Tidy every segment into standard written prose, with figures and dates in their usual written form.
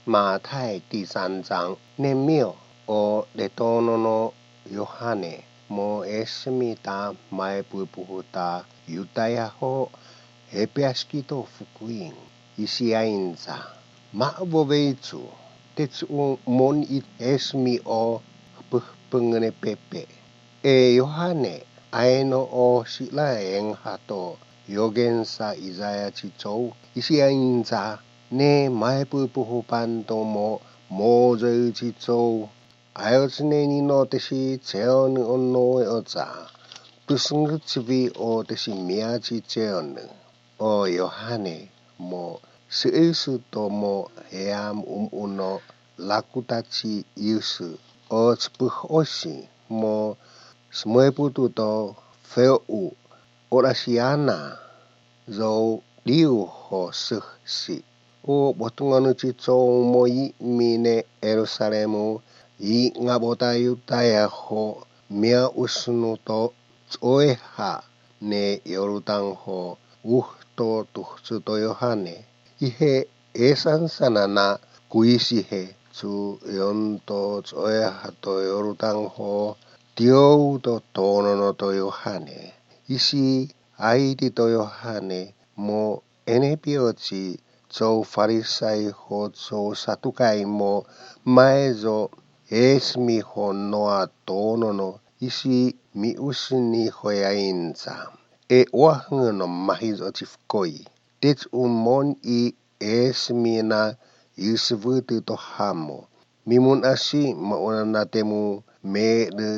马太第3章，念妙o letono Yohane mo esmita maipupuhuta Yutayaho hepeaskito fukuin isiainza ma'voveitu tetsu mon it esmi o pengene pepe Yohane aino o sila hato yogensa Isaya chichou isiainza ne maipupuhupan tomo moze chichou ayosne ni no teshi cheon onno oza pusung chivi o teshi miachi cheon o Yohane mo seisu tomo heam uno lakutachi yusu o tspuh oshi mo smueputu to feu orasiana zo liu ho suhsi o botunganu chichou moi mine Yerusalemu I ngabota Yutaya ho mia usnu to tsoeha ne Yordan ho uhto tuhsu to Yohane ihe esan sanana kuisihe su yonto tsoeha to Yordan ho tiu to tonono to Yohane isi aiti to Yohane mo enepiochi zo farisai ho zo satukai mo maezo esmi ho noa tonono isi mi usni hoyainza wahngno mahizo chifkoi tet mon I esmina yusvutu to hamo mimun asi mauna temu me de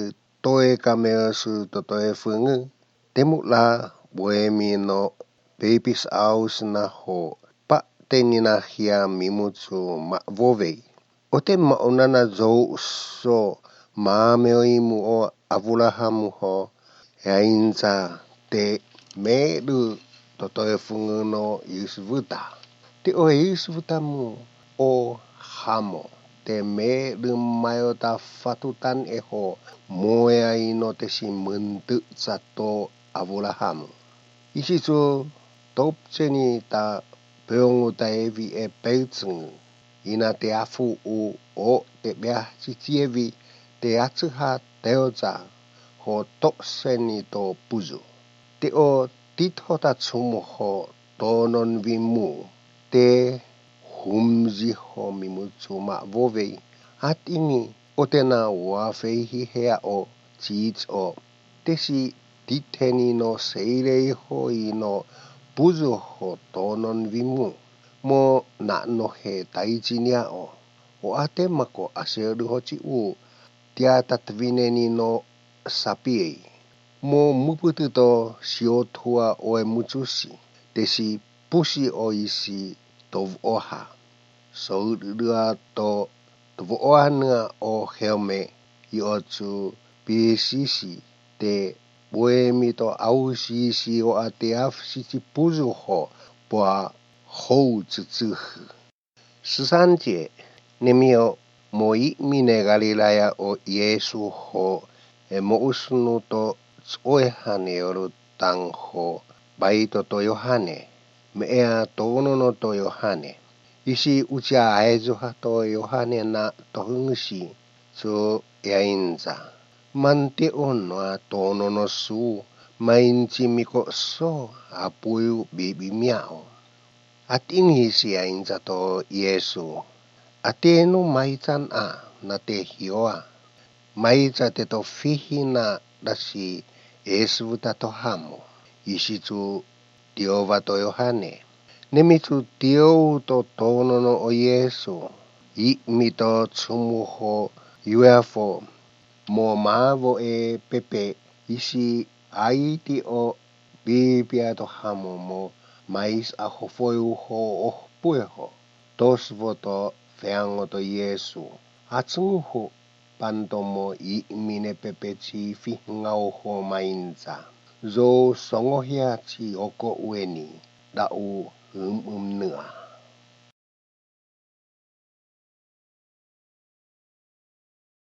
toe kamesu to toe fungu temu la boemino pepis aus na ho pa tenina hia mimutsu ma vovei ote maunana zo so maameoimu o avulahamu ho yainza te medu totoe fungu no yusvuta te o yusvutamu o hamo te medu mayota fatutan eho moya ino te si mentu sato avulahamu isi so topcheni ta peongu ta evi peutsungu ina te afu o te bea chitievi te atsuha teoza ho tokseni to puzu te o tithota tsumu ho tonon vimu te humzi ho mimutsu ma vovei atimi o tena wafeihi hea o chits o tesi titheni no seirei ho ino puzu ho tonon vimu mo na no he taijinia o ate mako aseru hochi tia tatvineni no sapiei mo muputu to siotua oe mutsusi tesi pusi o isi tovoha soudua to tovoha nga o helme iotu pisisi te boemi to ausisi o ate afsisi puzu ho poa hou tsutsuhu 13节 nemio moi mine Galilaya o Yesu ho mo usnu to tsoehane Yordan ho baito to Yohane mea tonono to Yohane isi ucia aezoha to Yohane na tohungsi so yainza mante ono tonono su mainci miko so apuyu bibi miao atingi si yainza to Yesu atenu maitan na te hioa maita te to fihina dasi esvuta to hamo isitu tiova to Yohane nemitu tio to tonono o Yesu mito tsumuho UFO mo mavo pepe isi aiti o bibia to hamo mo mais ahofoyu ho pueho tosvo to feango to Yesu atsunguhu pantomo mine pepe chi fihngau ho mainza zo songohia chi oko ueni dau nua